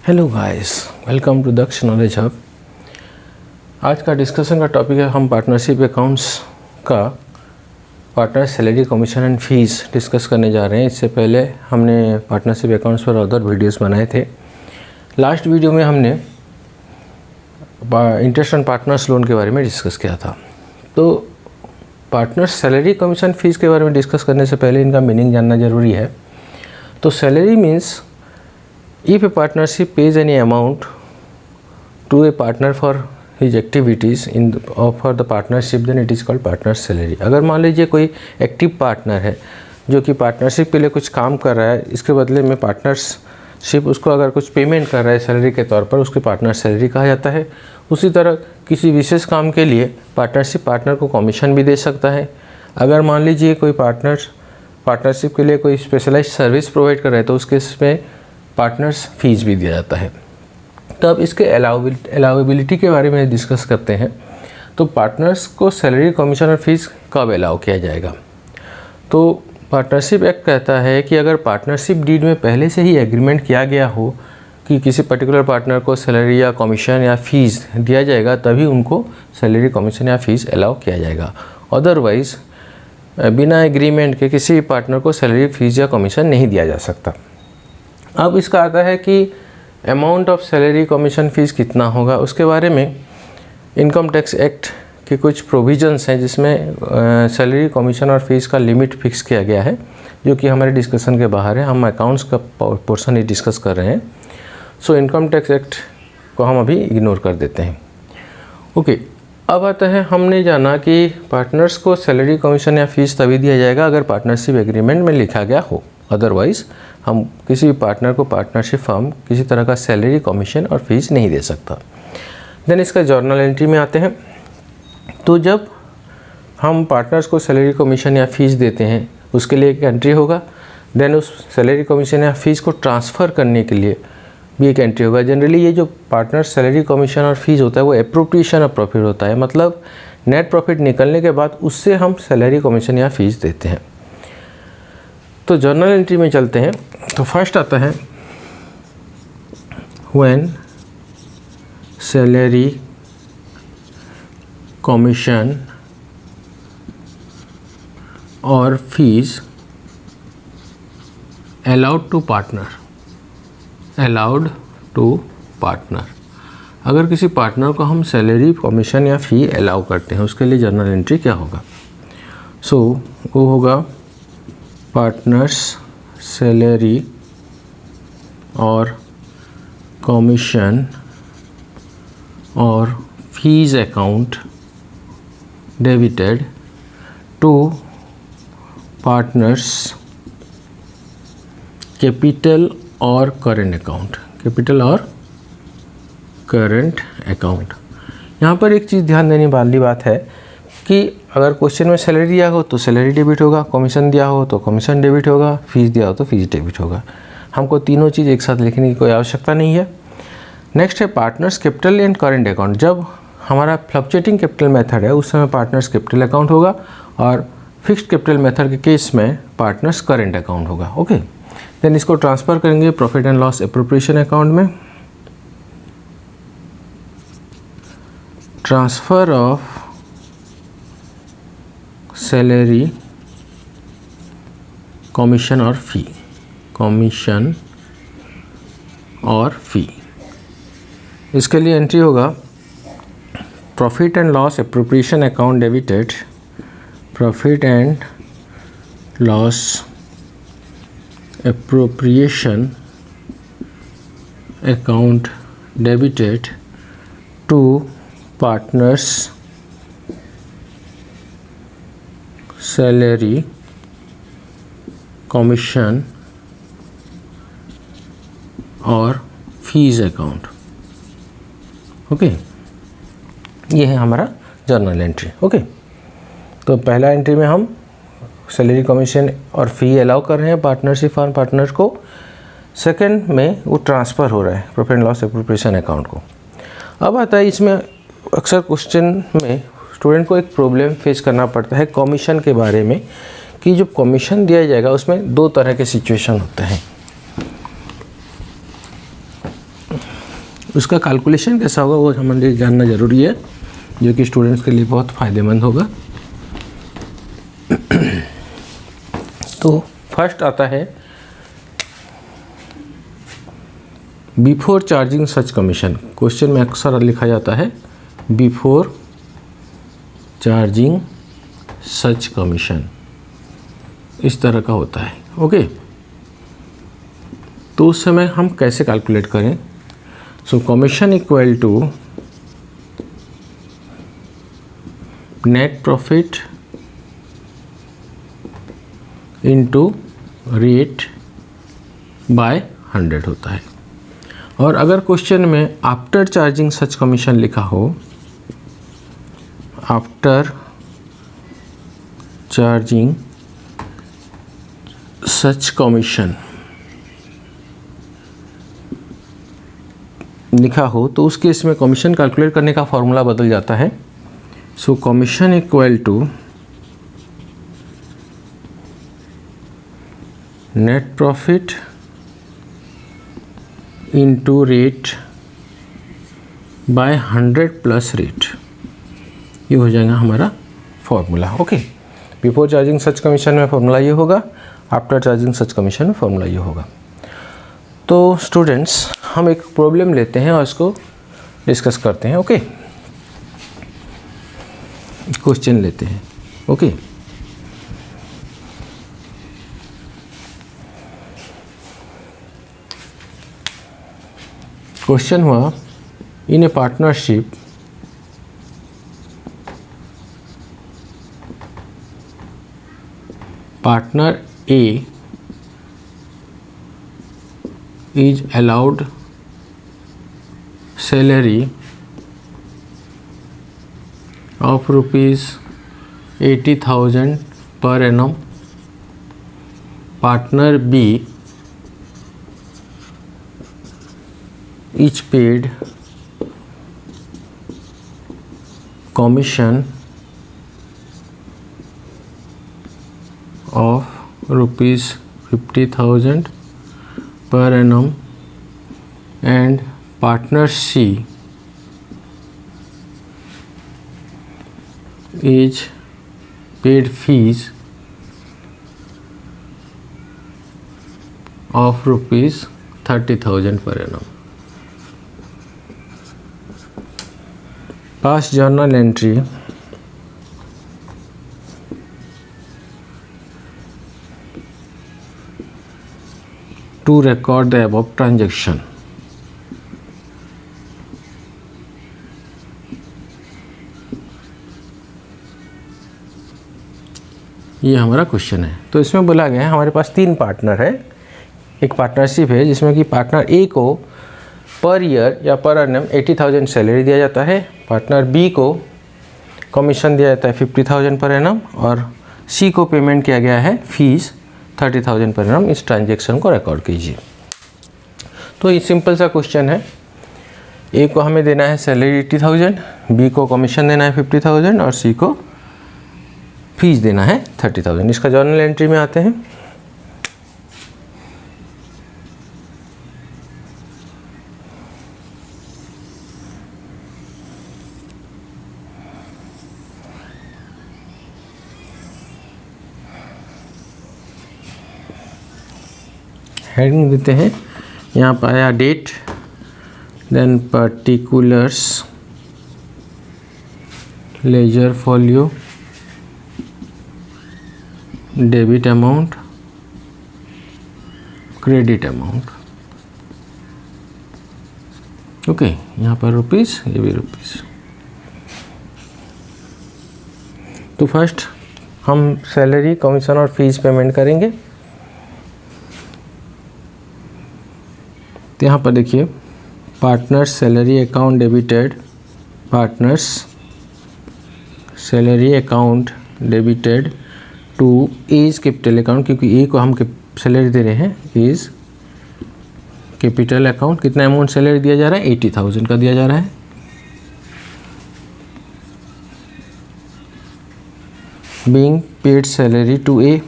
Hello guys, welcome to Daksh knowledge hub. आज का discussion का टॉपिक है हम पार्टनरशिप अकाउंट्स का partner salary commission and fees discuss करने जा रहे हैं। इससे पहले हमने पार्टनरशिप अकाउंट्स पर अदर वीडियोस बनाए थे। लास्ट वीडियो में हमने इंटरेस्ट ऑन पार्टनर्स लोन के बारे में डिस्कस किया था। तो पार्टनर सैलरी कमीशन फीस के बारे में डिस्कस करने से पहले इनका मीनिंग जानना ज़रूरी है। तो salary means if a partnership pays any amount to a partner for his activities for the partnership, then it is called partner salary। अगर मान लीजिए कोई एक्टिव पार्टनर है जो कि पार्टनरशिप के लिए कुछ काम कर रहा है, इसके बदले में पार्टनरशिप उसको अगर कुछ पेमेंट कर रहा है सैलरी के तौर पर, उसके पार्टनर सैलरी कहा जाता है। उसी तरह किसी विशेष काम के लिए पार्टनरशिप पार्टनर को कमीशन भी दे सकता है। अगर मान लीजिए कोई पार्टनरशिप के लिए कोई स्पेशलाइज्ड सर्विस प्रोवाइड कर रहा है तो उसके इसमें पार्टनर्स फीस भी दिया जाता है। तो अब इसके अलाउबिलिटी के बारे में डिस्कस करते हैं। तो पार्टनर्स को सैलरी कमीशन और फीस कब अलाउ किया जाएगा? तो पार्टनरशिप एक्ट कहता है कि अगर पार्टनरशिप डीड में पहले से ही एग्रीमेंट किया गया हो कि किसी पर्टिकुलर पार्टनर को सैलरी या कमीशन या फीस दिया जाएगा, तभी उनको सैलरी कमीशन या फीस अलाउ किया जाएगा। अदरवाइज़ बिना एग्रीमेंट के किसी पार्टनर को सैलरी, फीस या कमीशन नहीं दिया जा सकता। अब इसका आता है कि amount of salary commission fees कितना होगा। उसके बारे में इनकम टैक्स एक्ट के कुछ प्रोविजंस हैं जिसमें सैलरी कमीशन और फीस का लिमिट फिक्स किया गया है, जो कि हमारे डिस्कशन के बाहर है। हम अकाउंट्स का पोर्शन ही डिस्कस कर रहे हैं। सो इनकम टैक्स एक्ट को हम अभी इग्नोर कर देते हैं। ओके, अब आता है, हमने जाना कि पार्टनर्स को सैलरी कमीशन या फीस तभी दिया जाएगा अगर पार्टनरशिप एग्रीमेंट में लिखा गया हो। अदरवाइज़ हम किसी भी पार्टनर को पार्टनरशिप फर्म किसी तरह का सैलरी कमीशन और फीस नहीं दे सकता। देन इसका जर्नल एंट्री में आते हैं। तो जब हम पार्टनर्स को सैलरी कमीशन या फीस देते हैं उसके लिए एक एंट्री होगा। देन उस सैलरी कमीशन या फीस को ट्रांसफ़र करने के लिए भी एक एंट्री होगा। जनरली ये जो पार्टनर सैलरी कमीशन और फीस होता है वो एप्रोप्रिएशन ऑफ प्रॉफिट होता है, मतलब नेट प्रॉफिट निकलने के बाद उससे हम सैलरी कमीशन या फीस देते हैं। तो जर्नल एंट्री में चलते हैं। तो फर्स्ट आता है व्हेन सैलरी कमीशन और फीस अलाउड टू पार्टनर। अगर किसी पार्टनर को हम सैलरी कमीशन या फी अलाउ करते हैं उसके लिए जर्नल एंट्री क्या होगा? सो वो होगा पार्टनर्स सैलरी और कमीशन और fees account debited to partners capital और करेंट अकाउंट। यहाँ पर एक चीज़ ध्यान देने वाली बात है कि अगर क्वेश्चन में सैलरी दिया हो तो सैलरी डेबिट होगा, कमीशन दिया हो तो कमीशन डेबिट होगा, फीस दिया हो तो फीस डेबिट होगा। हमको तीनों चीज़ एक साथ लिखने की कोई आवश्यकता नहीं है। नेक्स्ट है partners capital and current account. जब हमारा फ्लक्चुएटिंग कैपिटल मेथड है उस समय पार्टनर्स कैपिटल अकाउंट होगा और फिक्स्ड कैपिटल मेथड के केस में पार्टनर्स करेंट अकाउंट होगा। ओके, देन इसको ट्रांसफ़र करेंगे profit and loss appropriation account में। ट्रांसफ़र ऑफ सैलरी कमीशन और फी, इसके लिए एंट्री होगा profit and loss appropriation account debited, profit and loss appropriation account debited to partners salary commission और fees account. Okay, ये है हमारा जर्नल एंट्री। ओके, तो पहला एंट्री में हम सैलरी कमीशन और फ़ी अलाउ कर रहे हैं पार्टनरशिप फॉर्म पार्टनर्स को। सेकंड में वो ट्रांसफ़र हो रहा है profit and loss appropriation account को। अब आता है, इसमें अक्सर क्वेश्चन में स्टूडेंट को एक प्रॉब्लम फेस करना पड़ता है कमीशन के बारे में, कि जो कमीशन दिया जाएगा उसमें दो तरह के सिचुएशन होते हैं। उसका कैलकुलेशन कैसा होगा वो हमें जानना ज़रूरी है, जो कि स्टूडेंट्स के लिए बहुत फ़ायदेमंद होगा। तो फर्स्ट आता है before charging such commission. Question में अक्सर लिखा जाता है बिफोर चार्जिंग सच कमीशन, इस तरह का होता है। ओके, तो उस समय हम कैसे कैलकुलेट करें? So commission equal to net profit into rate by 100 होता है। और अगर क्वेश्चन में आफ्टर चार्जिंग सच कमीशन लिखा हो, आफ्टर चार्जिंग सच कमीशन लिखा हो, तो उस केस में कमीशन कैलकुलेट करने का फॉर्मूला बदल जाता है। So commission equal to net profit into rate by 100 plus rate, ये हो जाएगा हमारा formula. Okay, before charging such commission में फॉर्मूला ये होगा, आफ्टर चार्जिंग सच कमीशन में फॉर्मूला ये होगा। तो स्टूडेंट्स, हम एक प्रॉब्लम लेते हैं और इसको डिस्कस करते हैं। ओके, क्वेश्चन लेते हैं। ओके, क्वेश्चन हुआ in a partnership partner A is allowed salary of rupees 80,000 per annum. Partner B is paid commission of rupees 50,000 per annum, and partner C is paid fees of rupees 30,000 per annum. Past journal entry to record the above transaction. ये हमारा question है। तो इसमें बोला गया है हमारे पास 3 partner है। एक पार्टनरशिप है जिसमें कि पार्टनर ए को पर ईयर या पर एनम 80,000 सैलरी दिया जाता है, पार्टनर बी को कमीशन दिया जाता है 50,000 पर एनम, और सी को पेमेंट किया गया है फीस 30,000 पर एनम। इस ट्रांजेक्शन को रिकॉर्ड कीजिए। तो ये सिंपल सा क्वेश्चन है। ए को हमें देना है सैलरी 80,000, बी को कमीशन देना है 50,000 और सी को फीस देना है 30,000। इसका जर्नल एंट्री में आते हैं। हेडिंग देते हैं, यहाँ पर आया date, then particulars, ledger folio, debit amount, credit amount. Okay, यहाँ पर रुपीस, ये भी रुपीस। तो फर्स्ट हम सैलरी, कमीशन और फीस पेमेंट करेंगे। तो यहाँ पर देखिए, partners salary account debited, partners salary account debited to A's capital account, क्योंकि ए को हम सैलरी दे रहे हैं, एज कैपिटल अकाउंट। कितना अमाउंट सैलरी दिया जा रहा है? 80,000 का दिया जा रहा है। Being paid salary to A,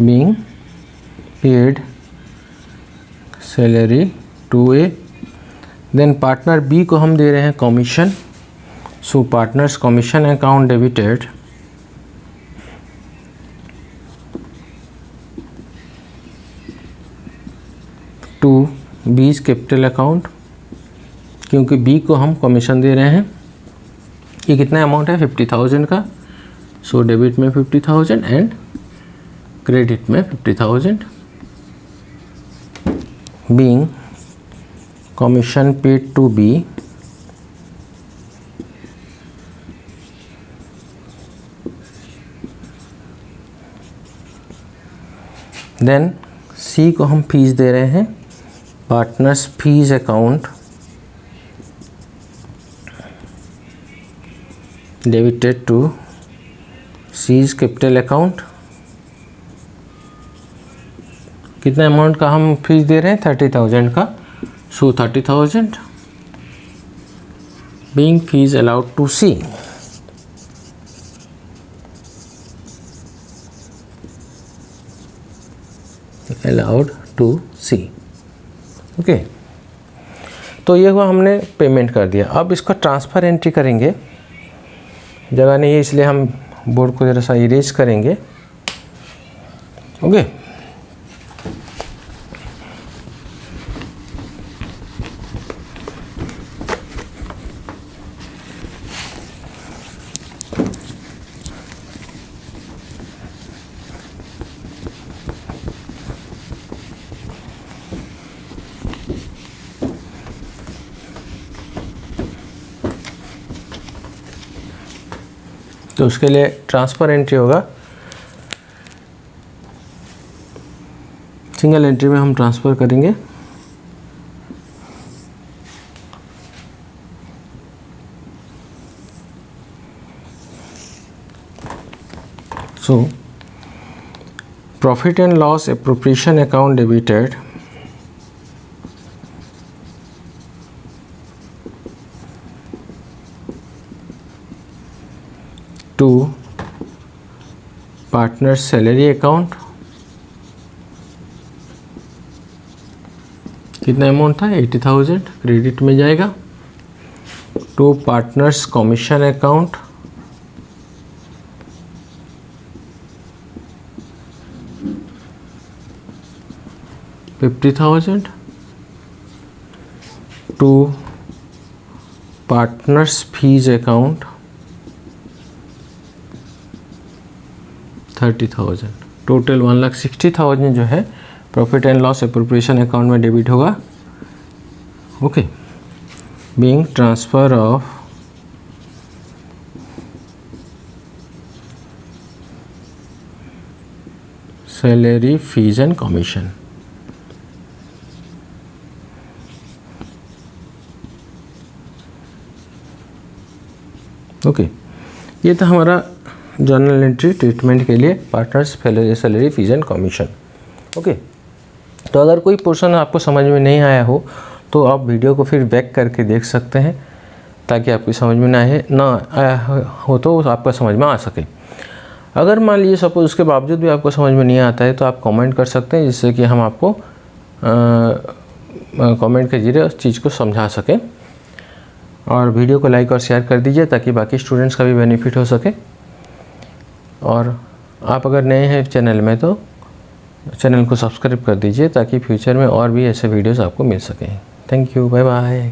being paid salary to A, then partner B को हम दे रहे हैं commission, so partners commission account debited to B's capital account, क्योंकि बी को हम कमीशन दे रहे हैं। ये कितना अमाउंट है 50,000 का, सो डेबिट में 50,000 एंड क्रेडिट में 50,000 being commission paid to B then C को हम फीस दे रहे हैं partners fees account debited to C's capital account. कितना अमाउंट का हम फीस दे रहे हैं 30,000 का, so 30,000 being fees allowed to C. Allowed to C, okay. तो ये हुआ, हमने पेमेंट कर दिया। अब इसका ट्रांसफ़र एंट्री करेंगे, जगह नहीं है इसलिए हम बोर्ड को ज़रा सा इरेज करेंगे, ओके। तो उसके लिए ट्रांसफ़र एंट्री होगा, सिंगल एंट्री में हम ट्रांसफ़र करेंगे। So profit and loss appropriation account debited to partner salary account. कितना अमाउंट था 80,000, क्रेडिट में जाएगा to partners commission account $50,000 to partners fees account 30,000। Total 1,60,000 जो है profit and loss appropriation account में डेबिट होगा, okay. Being transfer of salary fees and commission, okay. ये था हमारा जर्नल एंट्री ट्रीटमेंट के लिए partners salary fees and commission, okay. तो अगर कोई पोर्शन आपको समझ में नहीं आया हो तो आप वीडियो को फिर बैक करके देख सकते हैं, ताकि आपकी समझ में ना आया हो तो आपका समझ में आ सके। अगर मान लीजिए सपोज उसके बावजूद भी आपको समझ में नहीं आता है तो आप कमेंट कर सकते हैं, जिससे कि हम आपको कमेंट के जरिए उस चीज़ को समझा सकें। और वीडियो को लाइक और शेयर कर दीजिए ताकि बाकी स्टूडेंट्स का भी बेनिफिट हो सके। और आप अगर नए हैं चैनल में तो चैनल को सब्सक्राइब कर दीजिए, ताकि फ्यूचर में और भी ऐसे वीडियोस आपको मिल सकें। Thank you, bye bye.